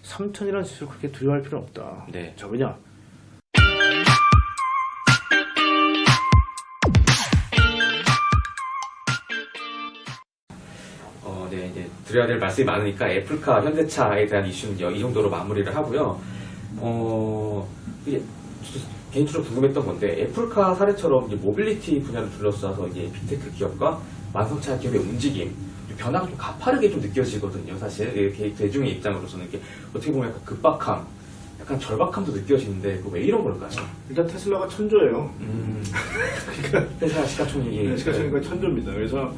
3천이라는 지수를 그렇게 두려워할 필요는 없다. 네. 자, 왜냐? 네, 이제 드려야 될 말씀이 많으니까 애플카, 현대차에 대한 이슈는 이 정도로 마무리를 하고요. 이게 개인적으로 궁금했던 건데 애플카 사례처럼 이제 모빌리티 분야를 둘러싸서 이제 빅테크 기업과 완성차 기업의 움직임, 변화가 좀 가파르게 좀 느껴지거든요. 사실 이렇게 대중의 입장으로서는 이게 어떻게 보면 약간 급박함, 약간 절박함도 느껴지는데 왜 이런 걸까요? 일단 테슬라가 천조예요. 그러니까 회사 시가총액이 시가총액이 천조입니다. 그래서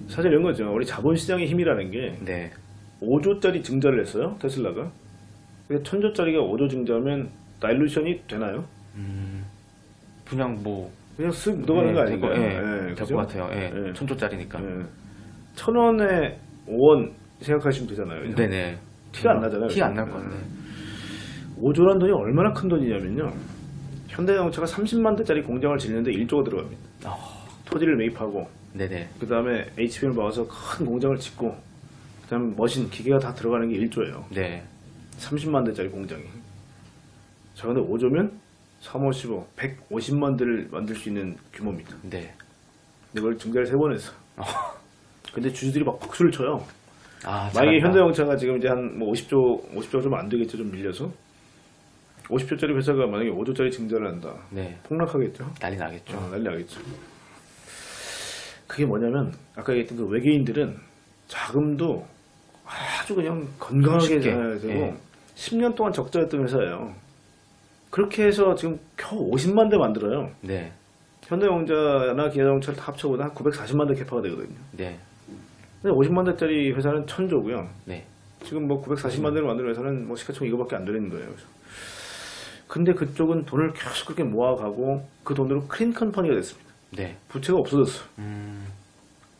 사실 이런 거죠. 우리 자본시장의 힘이라는 게 네. 5조짜리 증자를 했어요. 테슬라가. 근데 1000조짜리가 5조 증자하면 다일루션이 되나요? 그냥 뭐 그냥 쓱 묻어가는 거 아닌가요? 될 그죠? 것 같아요. 예. 예. 1000조짜리니까. 1000원에 5원 생각하시면 되잖아요. 그죠? 네네. 티가 안 나잖아요. 티 안 날 것 같네. 5조란 돈이 얼마나 큰 돈이냐면요. 현대자동차가 30만 대짜리 공장을 짓는데 1조가 들어갑니다. 토지를 매입하고 네네. 그 다음에 HBM을 모아서 큰 공장을 짓고 그 다음에 머신, 기계가 다 들어가는 게 1조예요. 네. 30만 대짜리 공장이. 자, 근데 5조면 3, 5, 15, 150만 대를 만들 수 있는 규모입니다. 네. 근데 이걸 증자를 3번 했어. 근데 주주들이 막 박수를 쳐요. 아, 만약에 잘한다. 현대자동차가 지금 이제 한 뭐 50조 좀 안 되겠죠. 좀 밀려서. 50조짜리 회사가 만약에 5조짜리 증자를 한다. 네. 폭락하겠죠. 난리 나겠죠. 난리 나겠죠. 그게 뭐냐면 아까 얘기했던 그 외계인들은 자금도 아주 그냥 건강하게 쉽게. 잘 되고 예. 10년 동안 적자였던 회사예요. 그렇게 해서 지금 겨우 50만 대 만들어요. 네. 현대자동차나 기아자동차를 다 합쳐보면 한 940만 대 캐파가 되거든요. 네. 근데 50만 대짜리 회사는 1000조고요. 네. 지금 뭐 940만 대를 만드는 회사는 뭐 시가총 이거밖에 안 되는 거예요. 그래서. 근데 그쪽은 돈을 계속 그렇게 모아가고 그 돈으로 클린 컴퍼니가 됐습니다. 네. 부채가 없어졌어.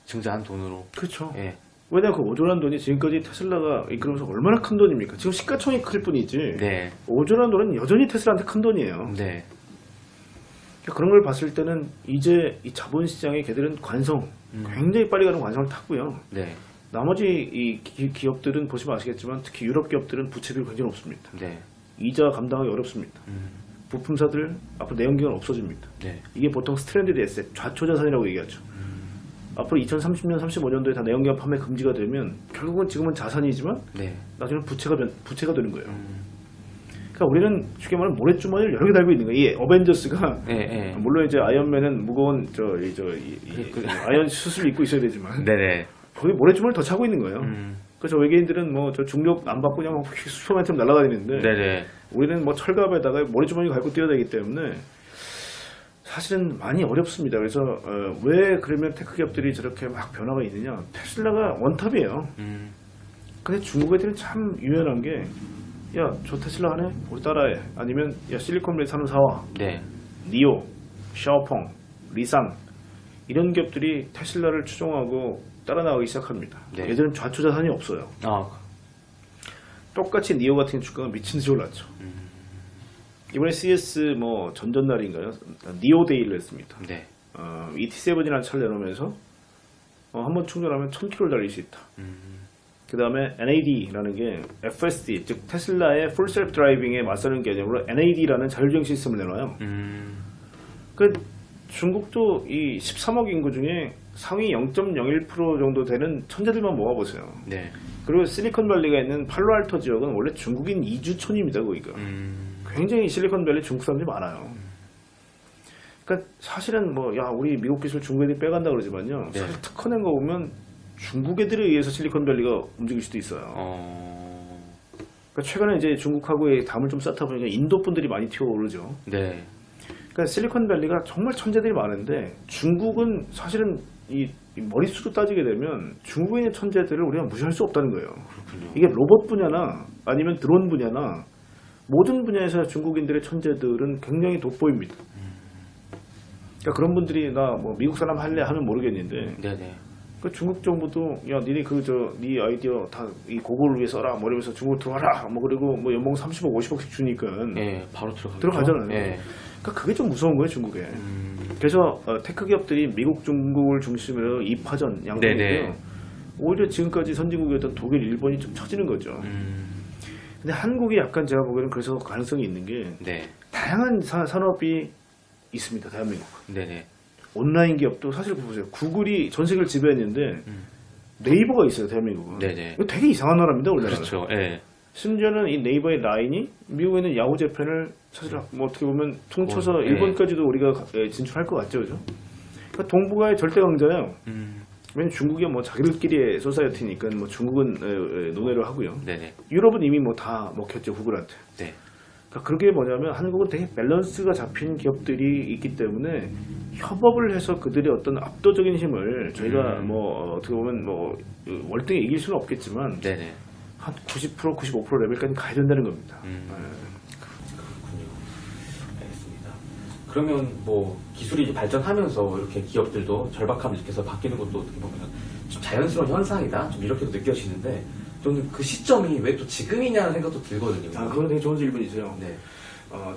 증자한 돈으로. 그렇죠. 예. 왜냐면 그 5조라는 돈이 지금까지 테슬라가 이끌면서 얼마나 큰 돈입니까? 지금 시가총이 클 뿐이지. 네. 5조라는 돈은 여전히 테슬라한테 큰 돈이에요. 네. 그러니까 그런 걸 봤을 때는 이제 이 자본시장의 걔들은 관성, 굉장히 빨리 가는 관성을 탔고요. 네. 나머지 이 기업들은 보시면 아시겠지만 특히 유럽 기업들은 부채비율이 굉장히 높습니다. 네. 이자 감당하기 어렵습니다. 부품사들 앞으로 내연기관 없어집니다. 네. 이게 보통 스트랜디드 에셋, 좌초자산이라고 얘기하죠. 앞으로 2030년, 35년도에 다 내연기관 판매 금지가 되면 결국은 지금은 자산이지만 네. 나중에 부채가 되는 거예요. 그러니까 우리는 쉽게 말하면 모래주머니를 여러 개 달고 있는 거예요. 이 어벤져스가 예. 예. 물론 이제 아이언맨은 무거운 아이언 수술을 입고 있어야 되지만 네네. 거기 모래주머니를 더 차고 있는 거예요. 그래서 외계인들은 뭐 저 중력 안 받고 그냥 슈퍼맨처럼 날아다니는데 네네. 우리는 뭐 철갑에다가 모래주머니 갈고 뛰어야 되기 때문에 사실은 많이 어렵습니다. 그래서 왜 그러면 테크 기업들이 저렇게 막 변화가 있느냐? 테슬라가 원탑이에요. 근데 중국 애들은 참 유연한 게 야, 저 테슬라 하네? 우리 따라해. 아니면 야, 실리콘밸리 사는 사와. 네. 니오, 샤오펑, 리상 이런 기업들이 테슬라를 추종하고 따라 나가기 시작합니다. 네. 얘들은 좌초자산이 없어요. 아. 똑같이 니오 같은 주가가 미친 듯이 올랐죠. 이번에 CS 뭐 전전날인가요? 니오 데이를 했습니다. 네. ET7이라는 차를 내놓으면서 한번 충전하면 1000km를 달릴 수 있다. 그 다음에 NAD라는 게 FSD, 즉 테슬라의 풀 셀프 드라이빙에 맞서는 개념으로 NAD라는 자율주행 시스템을 내놔요. 그 중국도 이 13억 인구 중에 상위 0.01% 정도 되는 천재들만 모아보세요. 네. 그리고 실리콘밸리가 있는 팔로알토 지역은 원래 중국인 이주촌입니다. 거기가. 굉장히 실리콘밸리 중국 사람들이 많아요. 그러니까 사실은 뭐 야 우리 미국 기술 중국 애들이 빼간다 그러지만요. 네. 사실 특허낸 거 보면 중국 애들에 의해서 실리콘밸리가 움직일 수도 있어요. 그러니까 최근에 이제 중국하고의 담을 좀 쌓다 보니까 인도 분들이 많이 튀어오르죠. 네. 그러니까 실리콘밸리가 정말 천재들이 많은데 중국은 사실은 이 머릿수로 따지게 되면 중국에 있는 천재들을 우리가 무시할 수 없다는 거예요. 그렇군요. 이게 로봇 분야나 아니면 드론 분야나 모든 분야에서 중국인들의 천재들은 굉장히 돋보입니다. 그러니까 그런 분들이 나 뭐 미국 사람 할래 하면 모르겠는데 네네. 그 중국 정부도 야 니네 네 아이디어 다 이 고고를 위해 써라 뭐 이러면서 중국 들어와라 뭐 그리고 뭐 연봉 30억 50억씩 주니까 예, 바로 들어가잖아요. 예. 그러니까 그게 좀 무서운 거예요 중국에. 그래서 테크 기업들이 미국 중국을 중심으로 이파전 양국이고요. 네네. 오히려 지금까지 선진국이었던 독일 일본이 좀 처지는 거죠. 근데 한국이 약간 제가 보기에는 그래서 가능성이 있는 게 네. 다양한 산업이 있습니다. 대한민국. 네네. 온라인 기업도 사실 보세요. 구글이 전 세계를 지배했는데 네이버가 있어요. 대한민국은. 네네. 이거 되게 이상한 나라입니다. 원래. 그렇죠. 예. 심지어는 이 네이버의 라인이 미국에 있는 야후 재팬을 사실 뭐 어떻게 보면 퉁쳐서 네. 일본까지도 우리가 진출할 것 같죠, 그죠? 그러니까 동북아의 절대 강자예요. 왜냐면 중국이 뭐 자기들끼리의 소사이어티니까 뭐 중국은 논외로 하고요. 네네. 유럽은 이미 뭐 다 먹혔죠, 구글한테. 네. 그러니까 그게 뭐냐면 한국은 되게 밸런스가 잡힌 기업들이 있기 때문에 협업을 해서 그들의 어떤 압도적인 힘을 저희가 뭐 어떻게 보면 뭐 월등히 이길 수는 없겠지만 네네. 한 90%, 95% 레벨까지 가야 된다는 겁니다. 그렇군요. 알겠습니다. 그러면 뭐 기술이 발전하면서 이렇게 기업들도 절박함을 느껴서 바뀌는 것도 어떻게 보면 좀 자연스러운 현상이다. 좀 이렇게도 느껴지는데 저는 그 시점이 왜 또 지금이냐는 생각도 들거든요. 그건 되게 좋은 질문이세요. 네.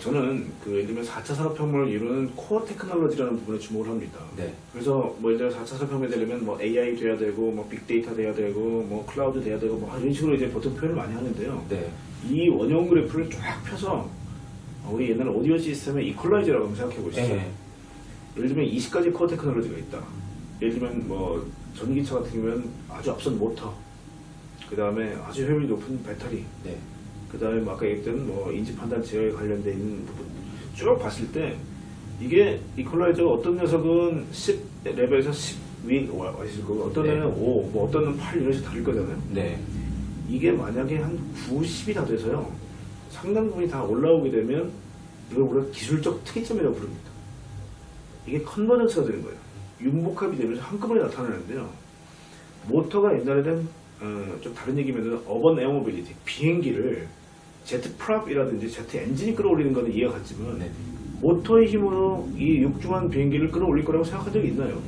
저는 그 예를 들면 4차 산업혁명을 이루는 코어 테크놀로지라는 부분에 주목을 합니다. 네. 그래서 뭐 예를 들어 4차 산업혁명이 되려면 뭐 AI 돼야 되고 뭐 빅데이터 돼야 되고 뭐 클라우드 돼야 되고 뭐 이런 식으로 이제 보통 표현을 많이 하는데요. 네. 이 원형 그래프를 쫙 펴서 우리 옛날 오디오 시스템의 이퀄라이저라고 한번 생각해 보시죠. 네. 예를 들면 20가지 코어 테크놀로지가 있다. 예를 들면 뭐 전기차 같은 경우는 아주 앞선 모터, 그 다음에 아주 효율이 높은 배터리, 네. 그 다음에 아까 얘기했던 뭐 인지 판단 제어에 관련된 있는 부분 쭉 봤을 때 이게 이퀄라이저가 어떤 녀석은 10 레벨에서 10 위에 와 있을 거고 어떤 네. 애는 5, 뭐 어떤 애는 8 이런 식으로 다를 거잖아요. 네. 이게 만약에 한 9, 10이 다 돼서요 상당 부분이 다 올라오게 되면 이걸 우리가 기술적 특이점이라고 부릅니다. 이게 컨버전스가 되는 거예요. 융복합이 되면서 한꺼번에 나타나는데요. 모터가 옛날에는 좀 다른 얘기면 어번 에어모빌리티 비행기를 제트 프랍이라든지 제트 엔진이 끌어올리는 거는 이해가 갔지만 네. 모터의 힘으로 이 육중한 비행기를 끌어올릴 거라고 생각한 적이 있나요?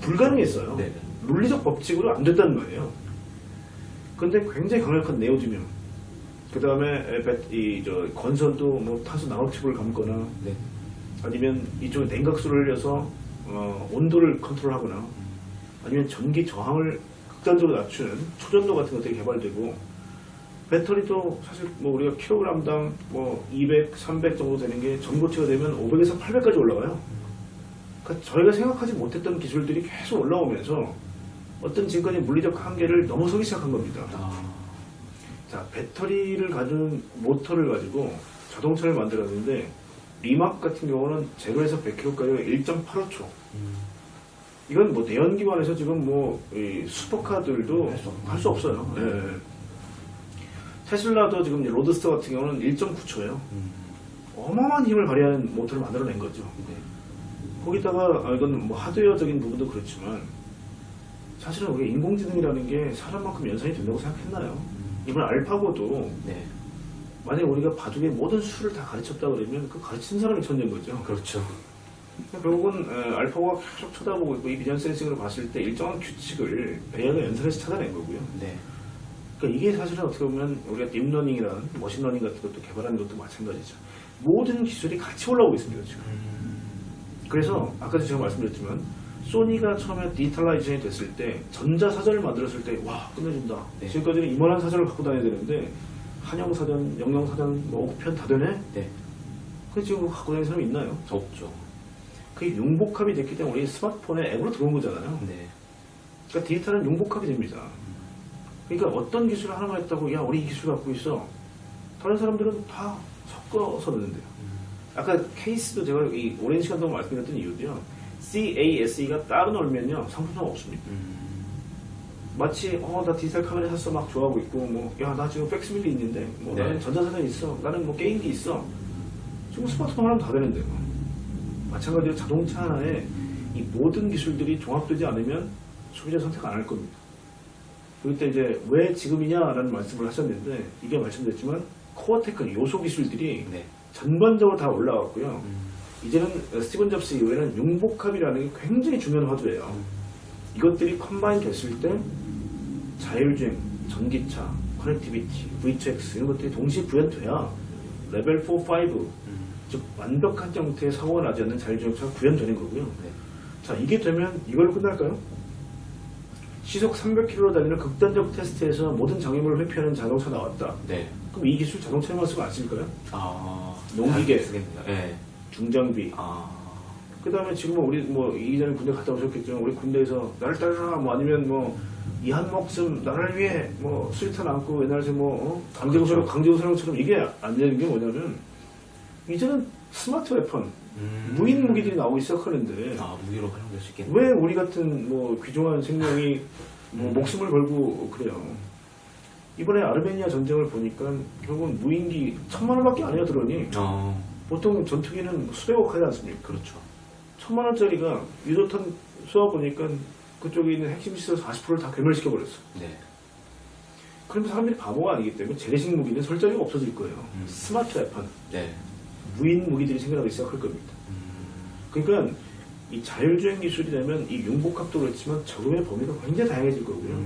불가능했어요. 네. 물리적 법칙으로 안 된다는 거예요. 근데 굉장히 강력한 네오디뮴, 그 다음에 건선도 뭐 탄소 나노칩을 감거나 네. 아니면 이쪽에 냉각수를 흘려서 온도를 컨트롤하거나 아니면 전기 저항을 극단적으로 낮추는 초전도 같은 것들이 개발되고 배터리도 사실 뭐 우리가 킬로그램당 뭐 200, 300 정도 되는 게 전고체가 되면 500에서 800까지 올라가요. 그러니까 저희가 생각하지 못했던 기술들이 계속 올라오면서 어떤 지금까지 물리적 한계를 넘어서기 시작한 겁니다. 자, 배터리를 가진 모터를 가지고 자동차를 만들었는데 리막 같은 경우는 0에서 100km까지가 1.85초. 이건 뭐 내연기관에서 지금 뭐 슈퍼카들도 할 수 없어요. 예. 테슬라도 지금 이제 로드스터 같은 경우는 1.9초예요. 어마어마한 힘을 발휘하는 모터를 만들어낸 거죠. 네. 거기다가 이건 뭐 하드웨어적인 부분도 그렇지만 사실은 우리 인공지능이라는 게 사람만큼 연산이 된다고 생각했나요? 이번 알파고도 네. 만약에 우리가 바둑의 모든 수를 다 가르쳤다 그러면 그 가르친 사람이 천재인 거죠. 그렇죠. 결국은 알파고가 계속 쳐다보고 있고 이 비전 센싱으로 봤을 때 일정한 규칙을 AI가 연산해서 찾아낸 거고요. 네. 그러니까 이게 사실은 어떻게 보면 우리가 딥러닝이라는 머신러닝 같은 것도 개발하는 것도 마찬가지죠. 모든 기술이 같이 올라오고 있습니다 지금. 그래서 아까도 제가 말씀드렸지만 소니가 처음에 디지털라이제이션이 됐을 때 전자사전을 만들었을 때 와 끝내준다. 네. 지금까지는 이만한 사전을 갖고 다녀야 되는데 한영사전, 영영사전, 뭐 오편 다 되네? 네. 그 지금 그거 갖고 다니는 사람이 있나요? 없죠. 그게 융복합이 됐기 때문에 우리 스마트폰에 앱으로 들어온 거잖아요. 네. 그러니까 데이터는 융복합이 됩니다. 그러니까 어떤 기술을 하나만 했다고 야 우리 이 기술 갖고 있어. 다른 사람들은 다 섞어서 넣는데요. 아까 케이스도 제가 이 오랜 시간 동안 말씀드렸던 이유도요. CASE가 따로 놀면요 상품성 없습니다. 마치 나 디지털 카메라 샀어 막 좋아하고 있고 뭐 야 나 지금 팩스밀리 있는데 뭐 네. 나는 전자사전 있어 나는 뭐 게임기 있어 지금 스마트폰 하나면 다 되는데요. 마찬가지로 자동차 하나에 이 모든 기술들이 종합되지 않으면 소비자 선택 안 할 겁니다. 그때 이제 왜 지금이냐라는 말씀을 하셨는데 이게 말씀드렸지만 코어 테크 요소 기술들이 네. 전반적으로 다 올라왔고요. 이제는 스티븐 잡스 이후에는 융복합이라는 게 굉장히 중요한 화두예요. 이것들이 컴바인 됐을 때 자율주행, 전기차, 커넥티비티, V2X 이런 것들이 동시에 구현돼야 레벨 4, 5 즉 완벽한 형태의 사고가 나지 않는 자율주행차가 구현되는 거고요. 네. 자 이게 되면 이걸로 끝날까요? 시속 300km로 달리는 극단적 테스트에서 모든 장애물을 회피하는 자동차 나왔다. 네. 그럼 이 기술 자동차에만 쓰면 안 쓸까요? 아, 농기계. 쓰겠네요. 네. 중장비. 아, 그 다음에 지금은 우리 뭐 이전에 군대 갔다 오셨겠지만 우리 군대에서 나를 따르라 뭐 아니면 뭐 이 한 목숨 나를 위해 뭐 수류탄 안고 옛날에 뭐 강제구설 그렇죠. 강제구설처럼 이게 안 되는 게 뭐냐면 이제는 스마트 웨폰 무인 무기들이 나오기 시작하는데 아, 무기로 활용될 수 있겠네요. 왜 우리 같은 뭐 귀중한 생명이 뭐 목숨을 걸고 그래요. 이번에 아르메니아 전쟁을 보니까 결국은 무인기 1000만 원밖에 안 해요 들어니. 보통 전투기는 수백억 하지 않습니까? 그렇죠. 1000만 원짜리가 유도탄 쏘아 보니까 그쪽에 있는 핵심 시설 40%를 다 괴멸시켜 버렸어. 네. 그러면 사람들이 바보가 아니기 때문에 재래식 무기는 설 자리가 없어질 거예요. 스마트 웨폰, 네. 무인 무기들이 생겨나기 시작할 겁니다. 그러니까 이 자율주행 기술이 되면 이 융복합도 그렇지만 적용의 범위가 굉장히 다양해질 거고요.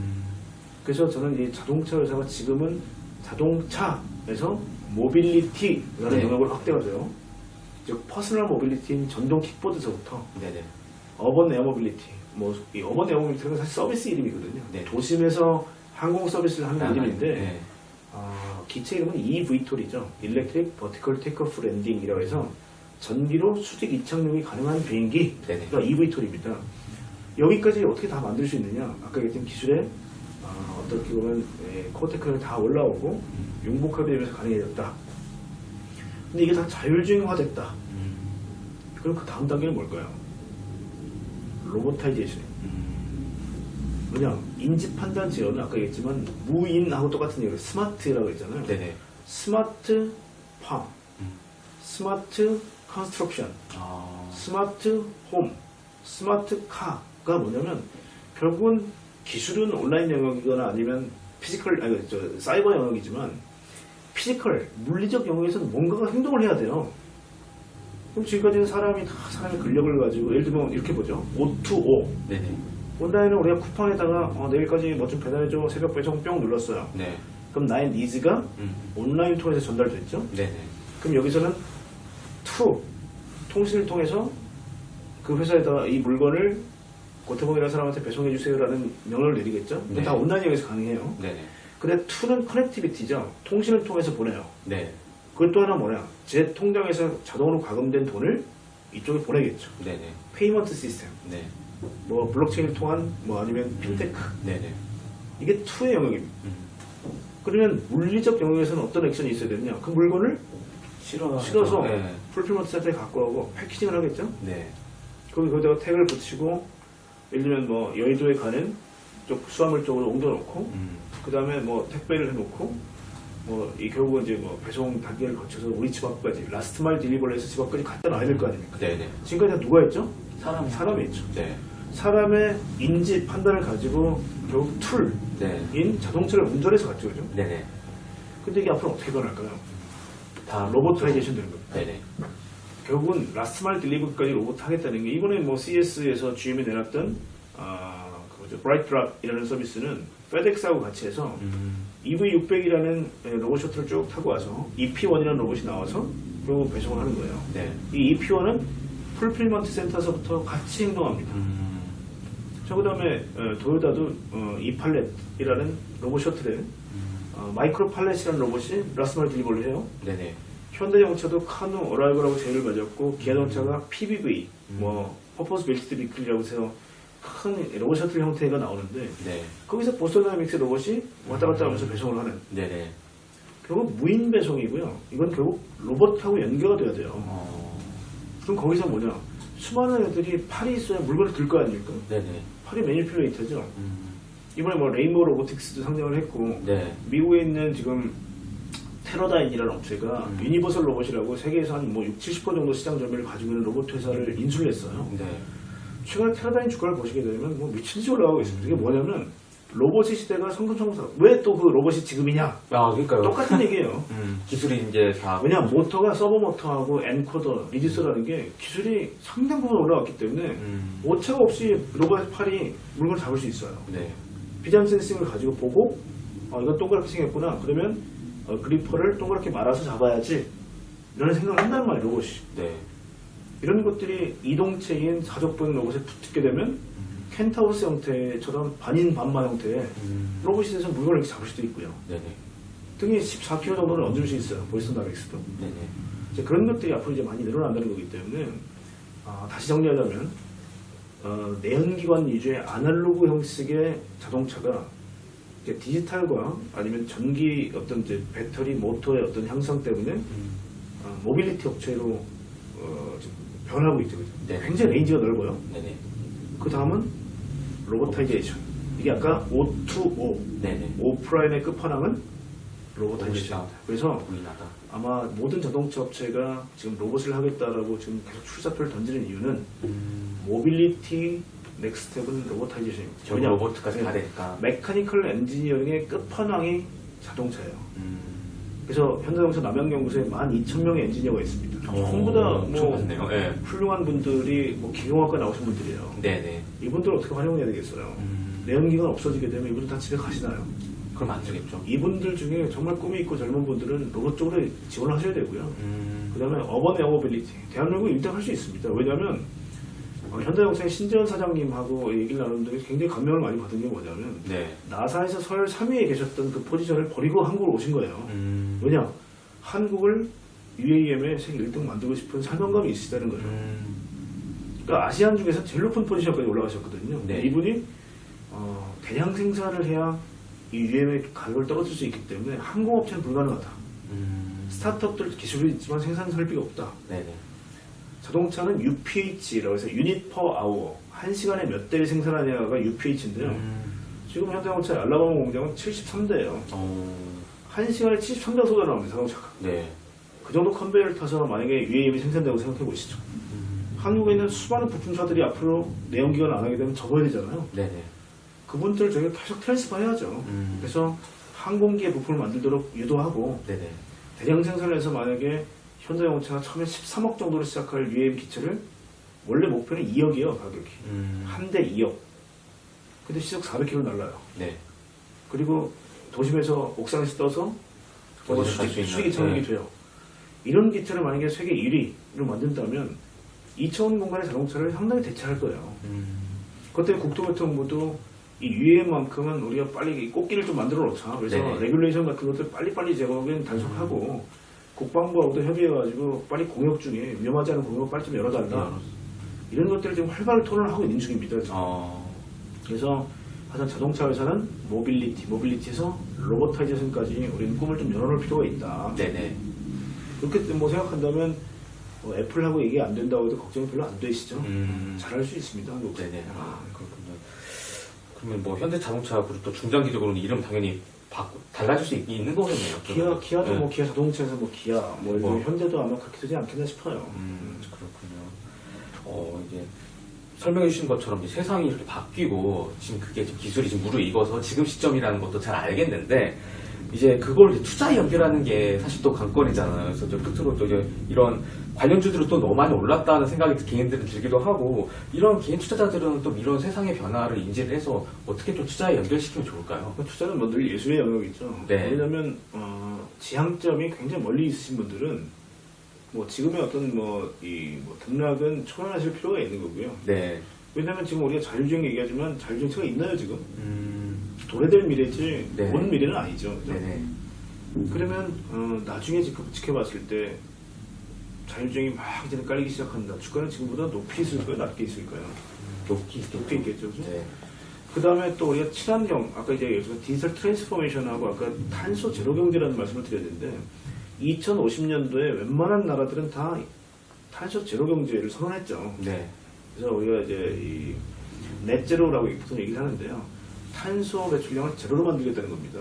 그래서 저는 이 자동차 회사가 지금은 자동차에서 모빌리티라는 네. 영역을 확대가 돼요. 즉 퍼스널 모빌리티인 전동 킥보드서부터 네네. 어번 에어 모빌리티, 뭐 이 어번 에어 모빌리티는 사실 서비스 이름이거든요. 네. 도심에서 항공 서비스를 하는 이름인데 네. 기체 이름은 eVTOL이죠. Electric Vertical Takeoff Landing이라고 해서 전기로 수직 이착륙이 가능한 비행기가 네네. eVTOL입니다. 여기까지 어떻게 다 만들 수 있느냐? 아까 얘기했던 기술에 어떻게 보면 코어테크가 다 올라오고 융복합이 되면서 가능해졌다. 근데 이게 다 자율주행화됐다. 그럼 그 다음 단계는 뭘까요? 로보타이제이션. 뭐냐? 인지 판단 지원은 아까 얘기했지만 무인하고 똑같은 얘기를 스마트라고 했잖아요. 네네. 스마트 팜, 스마트 컨스트럭션, 스마트 홈, 스마트 카가 뭐냐면 결국은 기술은 온라인 영역이거나 아니면 사이버 영역이지만 피지컬, 물리적 영역에서는 뭔가가 행동을 해야 돼요. 그럼 지금까지는 사람의 근력을 가지고 예를 들면 이렇게 보죠. O2O. 네네. 온라인은 우리가 쿠팡에다가 내일까지 뭐 좀 배달해줘 새벽 배송 뿅 눌렀어요. 네. 그럼 나의 니즈가 온라인 통해서 전달됐죠. 네네. 그럼 여기서는 통신을 통해서 그 회사에다가 이 물건을 고태봉이라는 사람한테 배송해 주세요라는 명령을 내리겠죠. 네. 다 온라인에서 가능해요. 네네. 근데 는 커넥티비티죠. 통신을 통해서 보내요. 네. 그것 또 하나 뭐냐? 제 통장에서 자동으로 과금된 돈을 이쪽에 보내겠죠. 네네. 페이먼트 시스템. 네. 뭐 블록체인을 통한 뭐 아니면 핀테크. 네네. 이게 2의 영역입니다. 그러면 물리적 영역에서는 어떤 액션이 있어야 되느냐? 그 물건을 실어서 네. 풀필먼트 센터에 갖고 가고 패키징을 하겠죠? 네. 거기다가 태그를 붙이고 예를 들면 뭐 여의도에 가는 쪽 수화물 쪽으로 옮겨놓고 그 다음에 뭐 택배를 해놓고 뭐 이 결국은 이제 뭐 배송 단계를 거쳐서 우리 집 앞까지 라스트 마일 딜리버리해서 집 앞까지 갖다 놔야 될 거 아닙니까? 네네. 지금까지 누가 했죠? 사람이 했죠. 네. 사람의 인지 판단을 가지고 결국 툴인 네. 자동차를 운전해서 갔죠, 그죠? 네네. 근데 이게 앞으로 어떻게 변할까요? 다 로보타이제이션 되는 겁니다. 네네. 결국은 라스트 마일 딜리버리까지 로봇 하겠다는 게 이번에 뭐 CS에서 GM이 내놨던 브라이트 드랍이라는 서비스는 페덱스하고 같이 해서 EV600이라는 로봇 셔틀을 쭉 타고 와서 EP1이라는 로봇이 나와서 결국 배송을 하는 거예요. 네. 이 EP1은 풀필먼트 센터에서부터 같이 행동합니다. 그 다음에 도요타도 이팔렛이라는 로봇 셔틀에 마이크로 팔렛이라는 로봇이 라스트 마일 딜리버리를 해요. 네네. 현대자동차도 카누 어라이브라고 제휴를 맺었고 기아자동차가 PBV, 뭐 퍼포스 빌티드 비클이라고 해서 큰 로봇 셔틀 형태가 나오는데 네. 거기서 보스턴 다이내믹스의 로봇이 왔다 갔다 하면서 배송을 하는 네네. 결국 무인 배송이고요. 이건 결국 로봇하고 연계가 돼야 돼요. 그럼 거기서 뭐냐? 수많은 애들이 팔이 있어야 물건을 들 거 아닙니까? 네네. 팔이 매니플레이터죠. 이번에 뭐 레인보우 로보틱스도 상장을 했고 네. 미국에 있는 지금 테러다인이라는 업체가 유니버설 로봇이라고 세계에서 한 뭐 60, 70% 정도 시장 점유율을 가지고 있는 로봇 회사를 인수를 했어요. 네. 최근에 테러다인 주가를 보시게 되면 뭐 미친 듯이 올라가고 있습니다. 이게 뭐냐면 로봇의 시대가 성금성사. 왜 또 그 로봇이 지금이냐? 그러니까요. 똑같은 얘기예요. 기술이 이제 다. 왜냐 모터가 서버 모터하고 엔코더, 리지스터라는 게 기술이 상당 부분 올라왔기 때문에 오차가 없이 로봇 팔이 물건을 잡을 수 있어요. 네. 비전 센싱을 가지고 보고 이건 동그랗게 생겼구나. 그러면 그리퍼를 동그랗게 말아서 잡아야지. 이런 생각을 한단 말이에요, 로봇이. 네. 이런 것들이 이동체인 사족보행 로봇에 붙게 되면 켄타우로스 형태처럼 반인 반마 형태의 로봇이 돼서 물건을 이렇게 잡을 수도 있고요. 네네. 등에 14kg 정도는 얹을 수 있어요. 보이스턴 다렉스도. 네네. 이제 그런 것들이 앞으로 이제 많이 늘어난다는 거기 때문에 다시 정리하자면 내연기관 위주의 아날로그 형식의 자동차가 이제 디지털과 아니면 전기 어떤 이제 배터리 모터의 어떤 향상 때문에 모빌리티 업체로 지금 변하고 있죠. 그죠? 네. 굉장히 레인지가 넓어요. 네네. 그 다음은 로보타이제이션. 이게 아까 O2O, 네네. 오프라인의 끝판왕은 로보타이제이션. 그래서 보이나다. 아마 모든 자동차 업체가 지금 로봇을 하겠다라고 지금 계속 출사표를 던지는 이유는 모빌리티 넥스트텝은 로보타이제이션입니다. 결국 로봇까지 다 되니까. 메카니컬 엔지니어링의 끝판왕이 자동차예요. 그래서 현대자동차 남양연구소에 12,000명의 엔지니어가 있습니다. 전부 다뭐 많네요. 네. 훌륭한 분들이 뭐 기계공학과 나오신 분들이에요. 네네. 이분들 어떻게 활용해야 되겠어요? 내연기관 없어지게 되면 이분들 다 집에 가시나요? 그럼 안 되겠죠. 이분들 중에 정말 꿈이 있고 젊은 분들은 로봇 쪽으로 지원을 하셔야 되고요. 그 다음에 어번 에어모빌리티. 대한민국 1등 할 수 있습니다. 왜냐하면 현대자동차의 신재원 사장님하고 얘기를 나누는데 굉장히 감명을 많이 받은 게 뭐냐면 네. 나사에서 서열 3위에 계셨던 그 포지션을 버리고 한국으로 오신 거예요. 왜냐? 한국을 UAM의 세계 1등 만들고 싶은 사명감이 있으시다는 거예요. 그러니까 아시안 중에서 제일 높은 포지션까지 올라가셨거든요. 네. 이분이 대량 생산을 해야 이 UAM의 가격을 떨어질 수 있기 때문에 항공업체는 불가능하다. 스타트업들 기술이 있지만 생산 설비가 없다. 네네. 자동차는 UPH라고 해서 유닛 퍼 아워, 1시간에 몇 대를 생산하냐가 UPH인데요. 지금 현대자동차 알라바마 공장은 73대예요. 1시간에 73대가 쏟아나옵니다, 자동차가. 네. 그 정도 컨베이어를 타서 만약에 UAM이 생산되고 생각해 보시죠. 한국에 있는 수많은 부품사들이 앞으로 내연기관 안 하게 되면 접어야 되잖아요. 네네. 그분들 저희가 계속 트랜스퍼 해야죠. 그래서 항공기의 부품을 만들도록 유도하고 네네. 대량 생산을 해서 만약에 현대자동차가 처음에 13억 정도로 시작할 UAM 기체를 원래 목표는 2억이에요, 가격이. 한 대 2억. 근데 시속 400km 날라요. 네. 그리고 도심에서 옥상에서 떠서 어디서 갈수 있는, 수직이 착륙이 네. 돼요. 이런 기체를 만약에 세계 1위로 만든다면 2차원 공간의 자동차를 상당히 대체할 거예요. 그것 때문에 국토교통부도 이 UAM만큼은 우리가 빨리 이 꽃길을 좀 만들어 놓자. 그래서 네네. 레귤레이션 같은 것들 빨리빨리 제공하기는 단속하고 국방부하고도 협의해가지고 빨리 공역 중에 위험하지 않은 공역을 빨리 좀 열어달라. 이런 것들을 지금 활발히 토론을 하고 있는 중입니다. 지금. 그래서 하여튼 자동차 회사는 모빌리티에서 로보타이제이션까지 우리는 꿈을 좀 열어놓을 필요가 있다. 네네. 그렇게 뭐 생각한다면 애플하고 얘기 안 된다고 해도 걱정이 별로 안 되시죠? 잘할 수 있습니다. 한국. 네네. 그렇군요. 그러면 뭐 현대자동차 그리고 또 중장기적으로는 이름 당연히 달라질 수 있는 거겠네요. 기아도 네. 뭐 기아 자동차에서 뭐 기아, 뭐 현대도 아마 그렇게 되지 않겠나 싶어요. 그렇군요. 이제 설명해 주신 것처럼 이제 세상이 이렇게 바뀌고 지금 그게 지금 기술이 지금 무르익어서 지금 시점이라는 것도 잘 알겠는데 이제 그걸 이제 투자에 연결하는 게 사실 또 관건이잖아요. 그래서 저 끝으로 또 이제 이런 관련주들은 또 너무 많이 올랐다는 생각이 개인들은 들기도 하고 이런 개인 투자자들은 또 이런 세상의 변화를 인지를 해서 어떻게 좀 투자에 연결시키면 좋을까요? 투자는 뭐 늘 예술의 영역이죠. 네. 왜냐하면 지향점이 굉장히 멀리 있으신 분들은 뭐 지금의 어떤 뭐 등락은 초연하실 필요가 있는 거고요. 네. 왜냐하면 지금 우리가 자율주행 얘기하지만 자율주행차가 있나요 지금? 도래될 미래지 네. 온 미래는 아니죠. 그죠? 네네. 그러면 나중에 지켜봤을 때 자율주행이 막 이제 깔리기 시작한다. 주가는 지금보다 높이 있을까요? 낮게 있을까요? 높게 있겠죠. 그죠? 네. 그 다음에 또 우리가 친환경, 아까 이제 여기서 디지털 트랜스포메이션하고 아까 탄소 제로 경제라는 말씀을 드렸는데 2050년도에 웬만한 나라들은 다 탄소 제로 경제를 선언했죠. 네. 그래서 우리가 이제 이 넷제로라고 보통 얘기를 하는데요. 탄소 배출량을 제로로 만들겠다는 겁니다.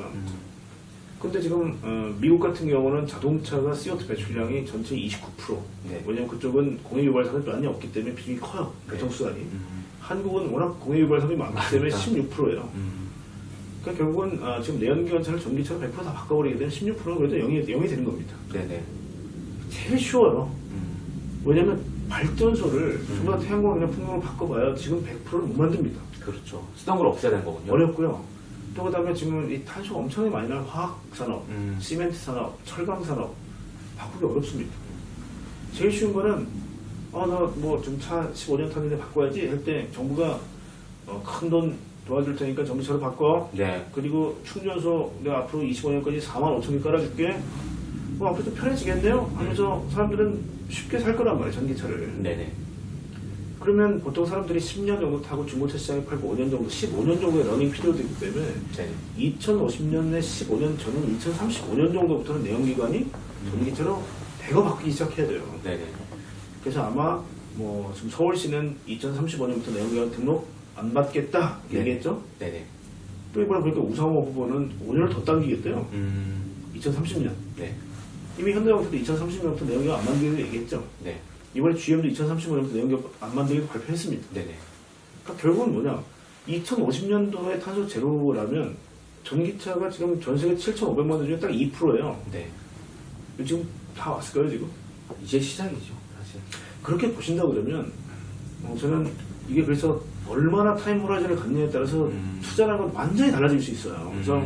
근데 지금 미국 같은 경우는 자동차가 CO2 배출량이 전체 29%. 네. 왜냐면 그쪽은 공해유발산이 많이 없기 때문에 비중이 커요. 네. 교통수단이. 한국은 워낙 공해유발산이 많기 때문에 16%예요. 그러니까 결국은 지금 내연기관차를 전기차로 100% 다 바꿔버리게 되면 16%는 그래도 0이 되는 겁니다. 네네. 제일 쉬워요. 왜냐면 발전소를 전부 다 태양광이나 풍력으로 바꿔봐야 지금 100%를 못 만듭니다. 그렇죠. 쓰던 걸 없애야 되는 거군요. 어렵고요. 또 그다음에 지금 이 탄소가 엄청나게 많이 나는 화학 산업, 시멘트 산업, 철강 산업 바꾸기 어렵습니다. 제일 쉬운 거는 나 뭐 좀 차 15년 탔는데 바꿔야지 할 때 정부가 큰 돈 도와줄 테니까 전기차로 바꿔. 네. 그리고 충전소 내가 앞으로 25년까지 45,000개 깔아줄게. 앞으로 좀 편해지겠네요? 하면서 사람들은 쉽게 살 거란 말이에요, 전기차를. 네네. 그러면 보통 사람들이 10년 정도 타고 중고차 시장에 팔고 5년 정도, 15년 정도의 러닝 피리어드 있기 때문에 네. 2050년에 15년 전인 2035년 정도부터는 내연기관이 전기차로 대거 바뀌기 시작해야 돼요. 네네. 그래서 아마 뭐 지금 서울시는 2035년부터 내연기관 등록 안 받겠다 네. 얘기했죠. 네네. 또 이번에 보니까 우상호 후보는 5년을 더 당기겠대요. 2030년. 네. 이미 현대형태도 2030년부터 내연기관 안 만들기로 얘기했죠. 네. 이번에 GM도 2035년부터 내연기관 안 만들기로 발표했습니다. 네네. 그러니까 결국은 뭐냐? 2050년도에 탄소 제로라면 전기차가 지금 전 세계 7,500만 대 중에 딱 2%예요. 네. 지금 다 왔을까요, 지금? 이제 시작이죠, 사실. 그렇게 보신다 그러면 저는 이게 그래서 얼마나 타임 호라이즌을 갖느냐에 따라서 투자라는 건 완전히 달라질 수 있어요. 그래서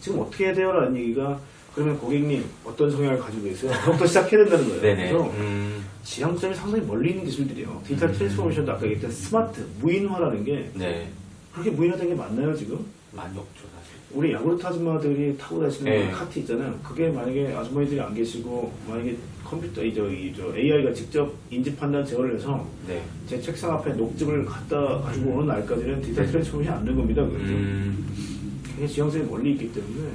지금 어떻게 해야 돼요? 라는 얘기가 그러면 고객님 어떤 성향을 가지고 계세요? 그것부터 시작해야 된다는 거예요. 네네. 그래서 지향점이 상당히 멀리 있는 기술들이에요. 디지털 트랜스포메이션도 아까 얘기했던 스마트, 무인화라는 게 네. 그렇게 무인화된 게 맞나요, 지금? 많이 없죠, 사실. 우리 야구르트 아줌마들이 타고 다니시는 네. 카트 있잖아요. 그게 만약에 아주머니들이 안 계시고 만약에 컴퓨터 AI가 직접 인지 판단 제어를 해서 네. 제 책상 앞에 녹즙을 갖다 가지고 오는 날까지는 디지털 네. 트랜스포메이션이 안 된 겁니다. 그래서 굉장히 지향성이 멀리 있기 때문에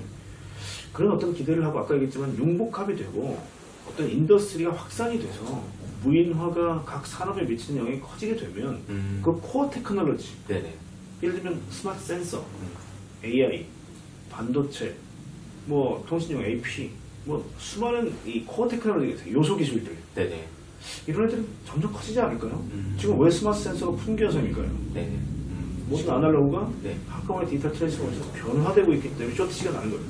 그런 어떤 기대를 하고 아까 얘기했지만 융복합이 되고 어떤 인더스트리가 확산이 돼서 무인화가 각 산업에 미치는 영향이 커지게 되면 그 코어 테크놀로지 네네. 예를 들면 스마트 센서, AI, 반도체, 뭐 통신용 AP, 뭐 수많은 이 코어 테크놀로지 요소 기술들 네네. 이런 애들은 점점 커지지 않을까요? 지금 왜 스마트 센서가 풍기어서일까요? 네네. 모든 아날로그가 네. 한꺼번에 디지털 트랜스포메이션에서 변화되고 있기 때문에 쇼트시가 나는 거예요.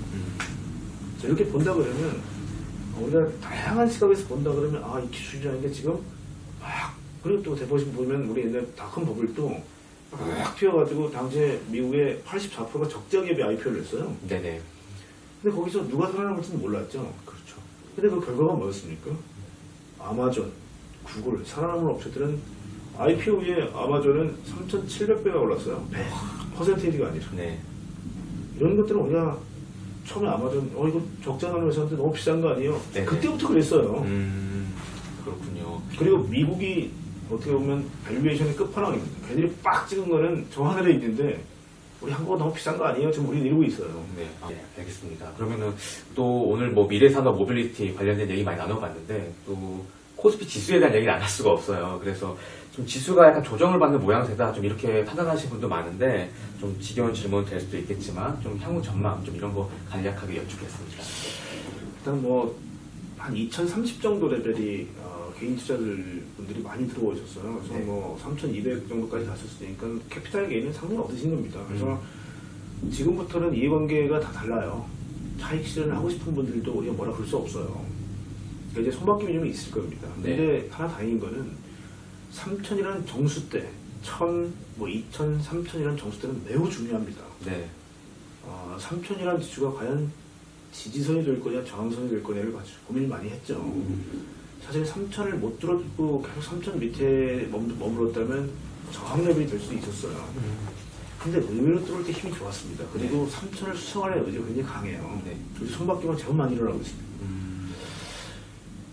자, 이렇게 본다 그러면 우리가 다양한 시각에서 본다 그러면 이 기술이라는 게 지금 막 그리고 또 대보신 보면 우리 옛날 닷컴 버블도 막 튀어가지고 당시에 미국의 84%가 적자기업이 IPO를 했어요. 네네. 근데 거기서 누가 살아남을지는 몰랐죠. 그렇죠. 근데 그 결과가 뭐였습니까? 아마존, 구글, 살아남은 업체들은 IPO 후에 아마존은 3,700배가 올랐어요. 100%가 아니라. 네. 이런 것들은 우리가 처음에 아마존, 이거 적자 나는 회사인데 너무 비싼 거 아니에요? 네네. 그때부터 그랬어요. 그렇군요. 그리고 미국이 어떻게 보면 밸류에이션의 끝판왕입니다. 걔들이 빡 찍은 거는 저 하늘에 있는데 우리 한국은 너무 비싼 거 아니에요? 지금 우리는 이러고 있어요. 네, 알겠습니다. 그러면은 또 오늘 뭐 미래산업 모빌리티 관련된 얘기 많이 나눠봤는데 또 코스피 지수에 대한 얘기를 안 할 수가 없어요. 그래서 좀 지수가 약간 조정을 받는 모양새다 좀 이렇게 판단하시는 분도 많은데 좀 지겨운 질문 될 수도 있겠지만 좀 향후 전망 좀 이런 거 간략하게 여쭙겠습니다. 일단 뭐 한 2030 정도 레벨이 개인 투자들 분들이 많이 들어오셨어요. 그래서 네. 뭐 3,200 정도까지 갔었으니까 캐피탈 게인은 상당히 얻으신 겁니다. 그래서 지금부터는 이해관계가 다 달라요. 차익 실현을 하고 싶은 분들도 우리가 뭐라 그럴 수 없어요. 그러니까 이제 손바뀜이 좀 있을 겁니다. 네. 근데 하나 다행인 거는 3,000이라는 정수 때, 1,000, 뭐 2,000, 3,000이라는 정수 때는 매우 중요합니다. 네. 3,000이라는 지수가 과연 지지선이 될 거냐, 저항선이 될 거냐를 가지고 고민을 많이 했죠. 사실 3,000을 못 뚫어주고 계속 3,000 밑에 머물렀다면 저항 레벨이 될 수도 있었어요. 근데 의외로 뚫을 때 힘이 좋았습니다. 그리고 3,000을 수성할 의지가 굉장히 강해요. 네. 그래서 손바뀜은 제법 많이 일어나고 있습니다.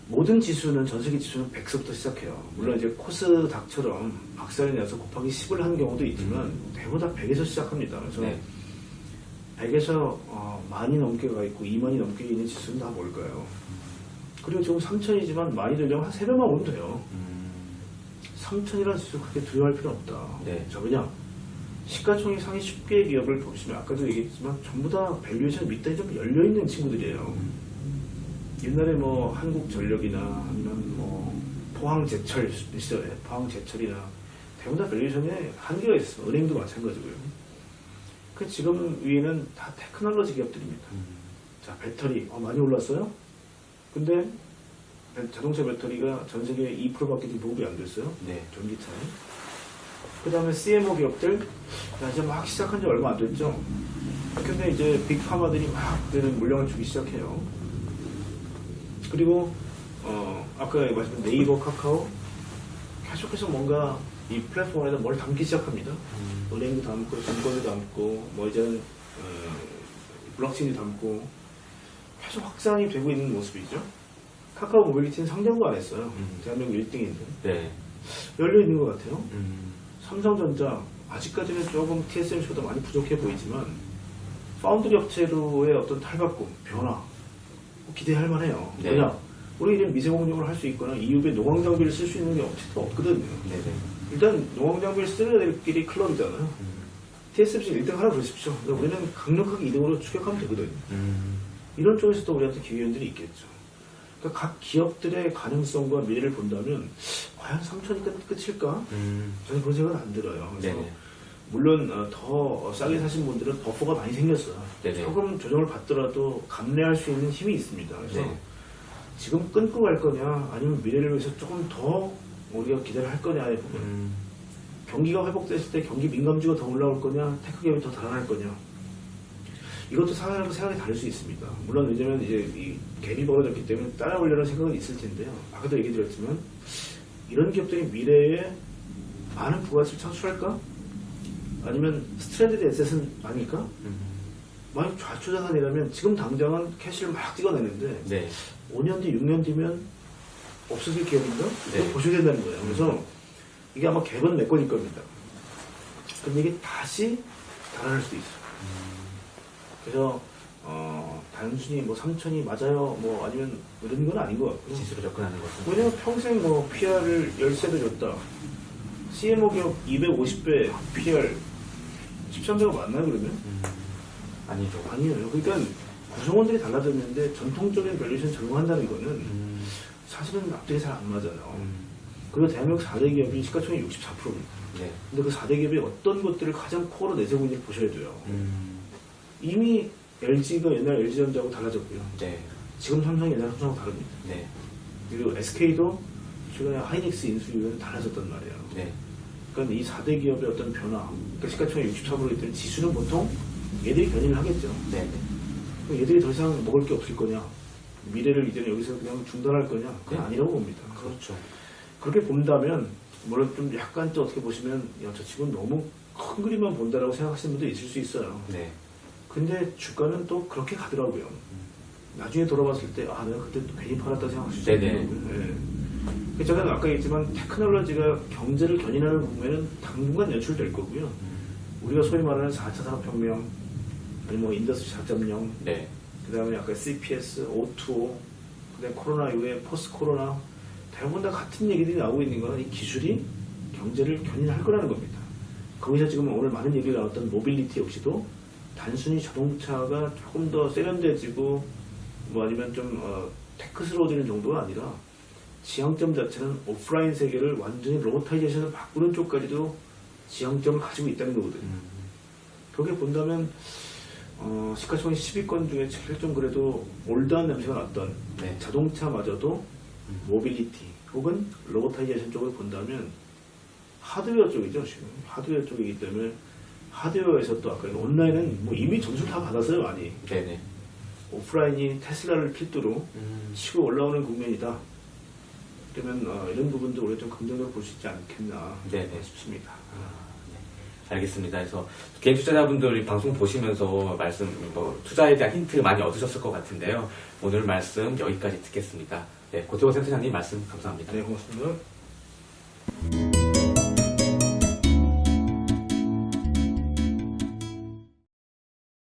모든 지수는 전 세계 지수는 100서부터 시작해요. 물론 이제 코스닥처럼 박살이 나서 곱하기 10을 한 경우도 있지만 대부분 다 100에서 시작합니다. 그래서 네. 100에서 만이 넘게 가 있고 2만이 넘게 있는 지수는 다 뭘까요? 그리고 지금 3,000이지만 많이 되려면 한 3배만 오면 돼요. 3,000이라는 지수 그렇게 두려워할 필요 없다. 네. 자, 왜냐? 시가총액 상위 10개 기업을 보시면 아까도 얘기했지만 전부 다 밸류에이션 밑단이 좀 열려있는 친구들이에요. 옛날에 뭐 한국전력이나 아니면 뭐 포항제철 시절에 포항제철이나 대부분 다 밸류에이션에 한계가 있어요. 은행도 마찬가지고요. 그 지금 위에는 다 테크놀로지 기업들입니다. 자, 배터리 많이 올랐어요? 근데 자동차 배터리가 전 세계 2%밖에 지금 보급이 안 됐어요. 네. 전기차에. 그 다음에 CMO 기업들 이제 막 시작한 지 얼마 안 됐죠. 근데 이제 빅파마들이 막 그때는 물량을 주기 시작해요. 그리고 아까 말씀드린 네이버, 카카오 계속해서 뭔가 이 플랫폼에다 뭘 담기 시작합니다. 은행도 담고, 증권도 담고, 뭐 이제는 블록체인도 담고 계속 확산이 되고 있는 모습이죠. 카카오 모빌리티는 상장도 안 했어요. 대한민국 1등인데 네. 열려 있는 것 같아요. 삼성전자 아직까지는 조금 TSMC보다 많이 부족해 보이지만 파운드리 업체로의 어떤 탈바꿈, 변화 기대할 만해요. 네. 왜냐? 우리 이런 미세 공정을 할 수 있거나 EUV 노광 장비를 쓸 수 있는 게 업체도 없거든요. 네네. 일단 노광 장비를 쓰는 애들끼리 클럽이잖아요. TSMC 1등 하라 그러십시오. 그러니까 우리는 강력하게 2등으로 추격하면 되거든요. 이런 쪽에서도 우리한테 기회원들이 있겠죠. 그러니까 각 기업들의 가능성과 미래를 본다면 과연 3천이 끝일까? 저는 그런 생각은 안 들어요. 그래서 네네. 물론 더 싸게 사신 분들은 버퍼가 많이 생겼어요. 네네. 조금 조정을 받더라도 감내할 수 있는 힘이 있습니다. 그래서 네. 지금 끊고 갈 거냐 아니면 미래를 위해서 조금 더 우리가 기대를 할 거냐의 부분. 경기가 회복됐을 때 경기 민감주가 더 올라올 거냐 테크 갭이 더 달아날 거냐 이것도 사람마다 생각이 다를 수 있습니다. 물론 요즘은 이제 이 갭이 벌어졌기 때문에 따라오려는 생각은 있을 텐데요. 아까도 얘기 드렸지만 이런 기업들이 미래에 많은 부가가치를 창출할까? 아니면 스트랜드드 에셋은 아닐까? 만약 좌초자산이라면 지금 당장은 캐시를 막 찍어내는데 네. 5년 뒤, 6년 뒤면 없어질 기업인가? 네. 이거 보셔야 된다는 거예요. 그래서 이게 아마 갭은 내 거일 겁니다. 근데 이게 다시 달아날 수도 있어요. 그래서 단순히 뭐 3천이 맞아요, 뭐 아니면 이런 건 아닌 것 같고요. 지수로 접근하는 것은. 왜냐면 평생 뭐 PR을 10세배 줬다. CMO 기업 250배 PR 13배가 맞나요 그러면? 아니죠. 아니에요. 그러니까 구성원들이 달라졌는데 전통적인 밸류에이션 적용한다는 거는 사실은 앞뒤가 잘 안 맞아요. 그리고 대한민국 4대 기업이 시가총액 64%입니다. 네. 근데 그 4대 기업이 어떤 것들을 가장 코어로 내세우고 있는지 보셔야 돼요. 이미 LG가 옛날 LG전자하고 달라졌고요. 네. 지금 삼성이 옛날 삼성하고 다릅니다. 네. 그리고 SK도 최근에 하이닉스 인수 이후에 달라졌단 말이에요. 네. 그러니까 이 4대 기업의 어떤 변화, 그러니까 시가총액 64%이기 때문에 지수는 보통 얘들이 견인을 하겠죠. 네. 그럼 얘들이 더 이상 먹을 게 없을 거냐? 미래를 이제는 여기서 그냥 중단할 거냐? 그건 네. 아니라고 봅니다. 그렇죠. 그렇게 본다면, 물론 좀 약간 또 어떻게 보시면, 야, 저 친구는 너무 큰 그림만 본다라고 생각하시는 분도 있을 수 있어요. 네. 근데 주가는 또 그렇게 가더라고요. 나중에 돌아봤을 때, 아, 내가 그때 또 괜히 팔았다 생각할 수 네네. 있더라고요. 네. 저는 아까 얘기했지만, 테크놀로지가 경제를 견인하는 국면은 당분간 연출될 거고요. 우리가 소위 말하는 4차 산업혁명, 아니 뭐 인더스트리 4.0, 네. 그 다음에 아까 CPS, O2O, 그 다음에 코로나 이후에 포스트 코로나, 대부분 다 같은 얘기들이 나오고 있는 거는 이 기술이 경제를 견인할 거라는 겁니다. 거기서 지금 오늘 많은 얘기가 나왔던 모빌리티 역시도 단순히 자동차가 조금 더 세련돼지고 뭐 아니면 좀 테크스러워지는 정도가 아니라 지향점 자체는 오프라인 세계를 완전히 로보타이제이션을 바꾸는 쪽까지도 지향점을 가지고 있다는 거거든요. 그렇게 본다면 시가총액 10위권 중에 제일 좀 그래도 올드한 냄새가 났던 네. 자동차마저도 모빌리티 혹은 로보타이제이션 쪽을 본다면 하드웨어 쪽이죠. 지금 하드웨어 쪽이기 때문에 하드웨어에서 또 아까 온라인은 뭐 이미 점수 다 받았어요 많이. 네네. 오프라인이 테슬라를 필두로 치고 올라오는 국면이다. 그러면 이런 부분도 우리가 좀 긍정적으로 볼 수 있지 않겠나 네네. 싶습니다. 알겠습니다. 그래서 개인 투자자분들 이 방송 보시면서 말씀, 투자에 대한 힌트 많이 얻으셨을 것 같은데요. 오늘 말씀 여기까지 듣겠습니다. 네, 고태호 센터장님 말씀 감사합니다. 네, 고맙습니다.